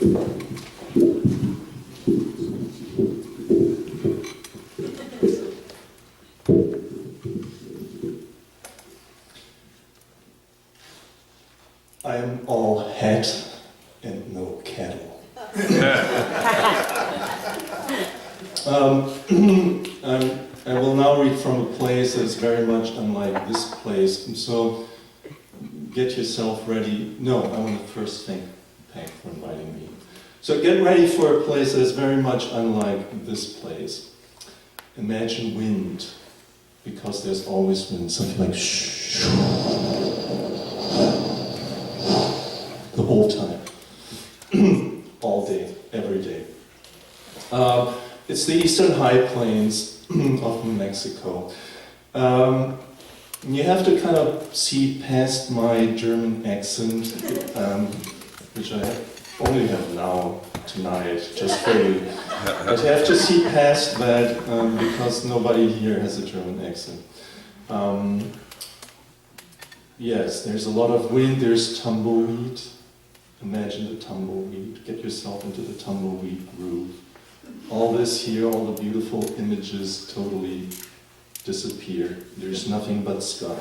I am all head and no cattle. I will now read from a place that is very much unlike this place, and so get yourself ready. No, I want to first thank Hank for inviting me. So get ready for a place that is very much unlike this place. Imagine wind, because there's always wind, something like shh, the whole time, all day, every day. It's the eastern high plains of New Mexico. You have to kind of see past my German accent, which I only have now, tonight, just for you. But you have to see past that because nobody here has a German accent. Yes, there's a lot of wind, there's tumbleweed. Imagine the tumbleweed. Get yourself into the tumbleweed groove. All this here, all the beautiful images totally disappear. There's nothing but sky.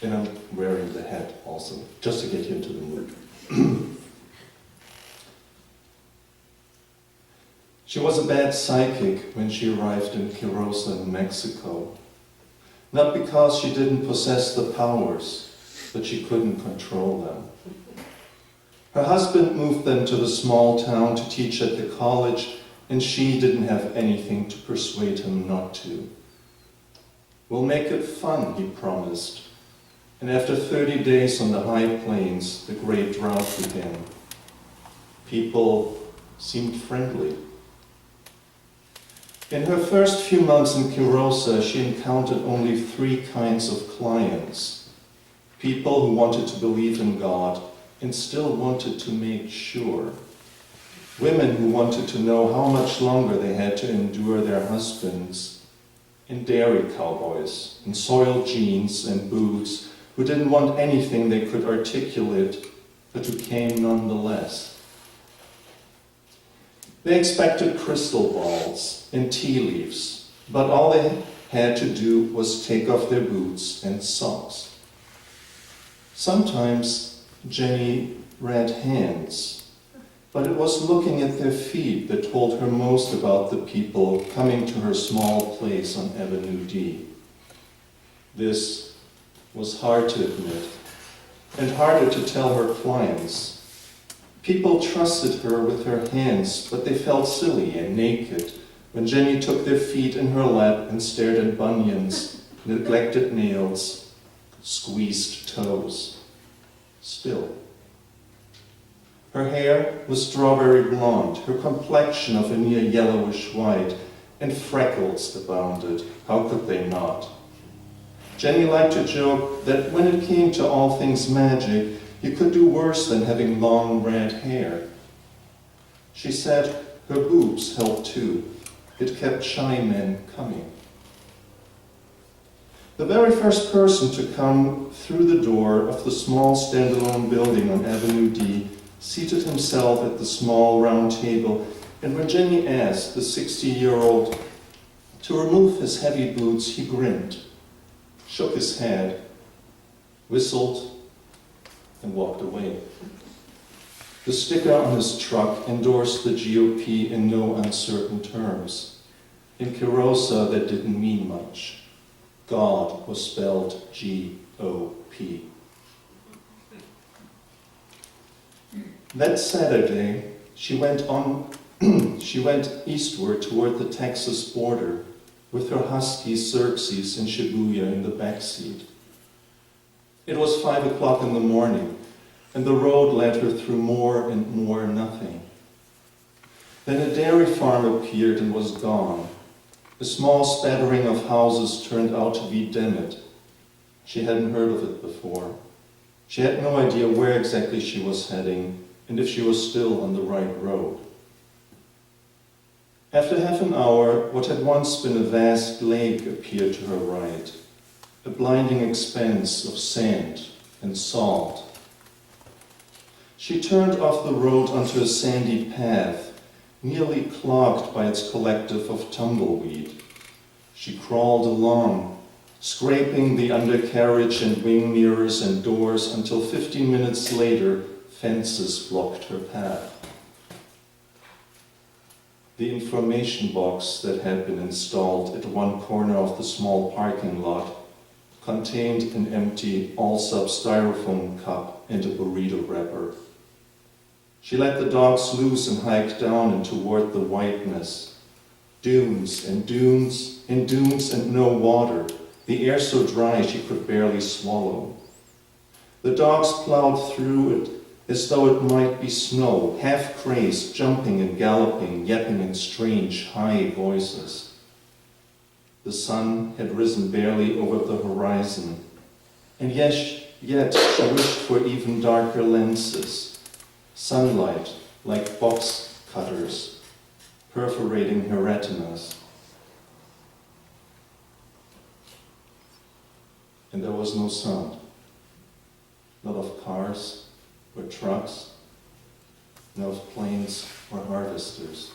And I'm wearing the hat also, just to get you into the mood. She was a bad psychic when she arrived in Quirosa, New Mexico. Not because she didn't possess the powers, but she couldn't control them. Her husband moved them to the small town to teach at the college, and she didn't have anything to persuade him not to. "We'll make it fun," he promised. And after 30 days on the high plains, the great drought began. People seemed friendly. In her first few months in Quirosa, she encountered only 3 kinds of clients. People who wanted to believe in God and still wanted to make sure. Women who wanted to know how much longer they had to endure their husbands. And dairy cowboys in soiled jeans and boots who didn't want anything they could articulate, but who came nonetheless. They expected crystal balls and tea leaves, but all they had to do was take off their boots and socks. Sometimes Jenny read hands, but it was looking at their feet that told her most about the people coming to her small place on Avenue D. This was hard to admit, and harder to tell her clients. People trusted her with her hands, but they felt silly and naked when Jenny took their feet in her lap and stared at bunions, neglected nails, squeezed toes. Still. Her hair was strawberry blonde, her complexion of a near yellowish white, and freckles abounded. How could they not? Jenny liked to joke that when it came to all things magic, you could do worse than having long red hair. She said her boobs helped too. It kept shy men coming. The very first person to come through the door of the small standalone building on Avenue D seated himself at the small round table, and when Jenny asked the 60-year-old to remove his heavy boots, he grinned, shook his head, whistled, and walked away. The sticker on his truck endorsed the GOP in no uncertain terms. In Quirosa, that didn't mean much. God was spelled G-O-P. That Saturday, she went eastward toward the Texas border with her husky Xerxes and Shibuya in the backseat. It was 5 o'clock in the morning, and the road led her through more and more nothing. Then a dairy farm appeared and was gone. A small spattering of houses turned out to be Demet. She hadn't heard of it before. She had no idea where exactly she was heading, and if she was still on the right road. After half an hour, what had once been a vast lake appeared to her right, a blinding expanse of sand, and salt. She turned off the road onto a sandy path, nearly clogged by its collective of tumbleweed. She crawled along, scraping the undercarriage and wing mirrors and doors until 15 minutes later, fences blocked her path. The information box that had been installed at one corner of the small parking lot contained an empty all-sub styrofoam cup and a burrito wrapper. She let the dogs loose and hiked down and toward the whiteness. Dunes and dunes and dunes and no water, the air so dry she could barely swallow. The dogs plowed through it as though it might be snow, half crazed, jumping and galloping, yapping in strange, high voices. The sun had risen barely over the horizon, and yet she wished for even darker lenses, sunlight like box cutters, perforating her retinas. And there was no sound, not of cars or trucks, not of planes or harvesters.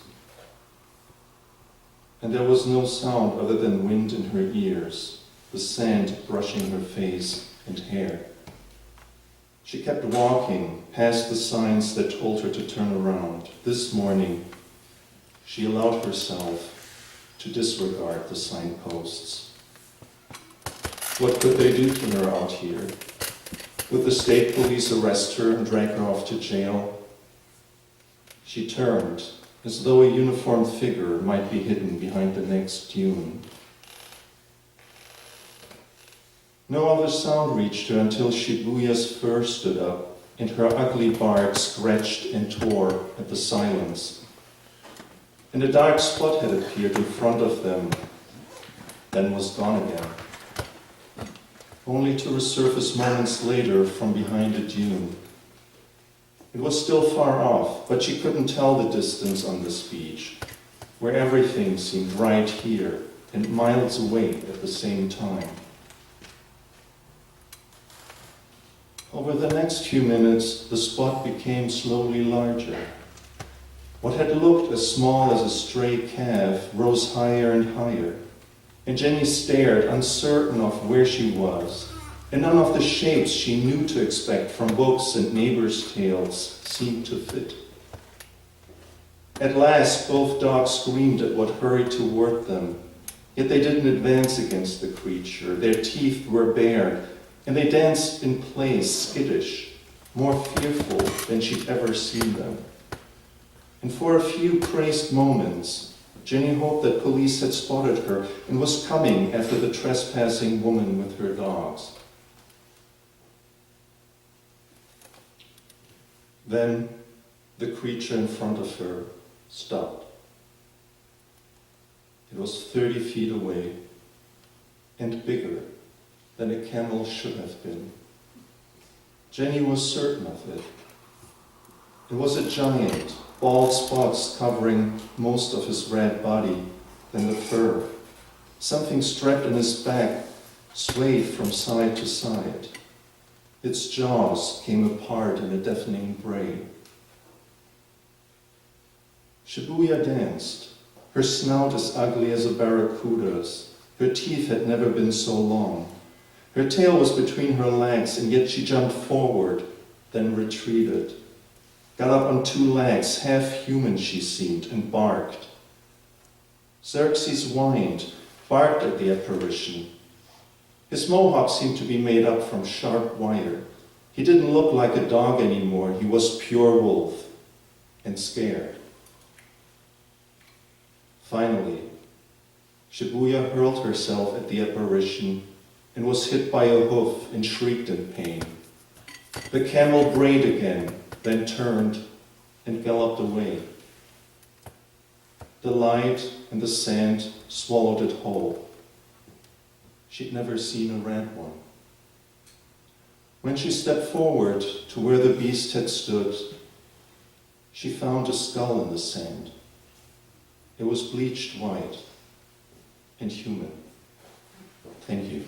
And there was no sound other than wind in her ears, the sand brushing her face and hair. She kept walking past the signs that told her to turn around. This morning, she allowed herself to disregard the signposts. What could they do to her out here? Would the state police arrest her and drag her off to jail? She turned, as though a uniformed figure might be hidden behind the next dune. No other sound reached her until Shibuya's fur stood up, and her ugly bark scratched and tore at the silence. And a dark spot had appeared in front of them, then was gone again, only to resurface moments later from behind a dune. It was still far off, but she couldn't tell the distance on this beach, where everything seemed right here and miles away at the same time. Over the next few minutes, the spot became slowly larger. What had looked as small as a stray calf rose higher and higher, and Jenny stared, uncertain of where she was, and none of the shapes she knew to expect from books and neighbors' tales seemed to fit. At last, both dogs screamed at what hurried toward them, yet they didn't advance against the creature. Their teeth were bare, and they danced in place, skittish, more fearful than she'd ever seen them. And for a few crazed moments, Jenny hoped that police had spotted her and was coming after the trespassing woman with her dogs. Then the creature in front of her stopped. It was 30 feet away and bigger than a camel should have been. Jenny was certain of it. It was a giant, bald spots covering most of his red body, then the fur. Something strapped in his back swayed from side to side. Its jaws came apart in a deafening bray. Shibuya danced, her snout as ugly as a barracuda's. Her teeth had never been so long. Her tail was between her legs, and yet she jumped forward, then retreated. Got up on two legs, half human she seemed, and barked. Xerxes whined, barked at the apparition. His mohawk seemed to be made up from sharp wire. He didn't look like a dog anymore. He was pure wolf, and scared. Finally, Shibuya hurled herself at the apparition and was hit by a hoof and shrieked in pain. The camel brayed again, then turned and galloped away. The light and the sand swallowed it whole. She'd never seen a red one. When she stepped forward to where the beast had stood, she found a skull in the sand. It was bleached white and human. Thank you.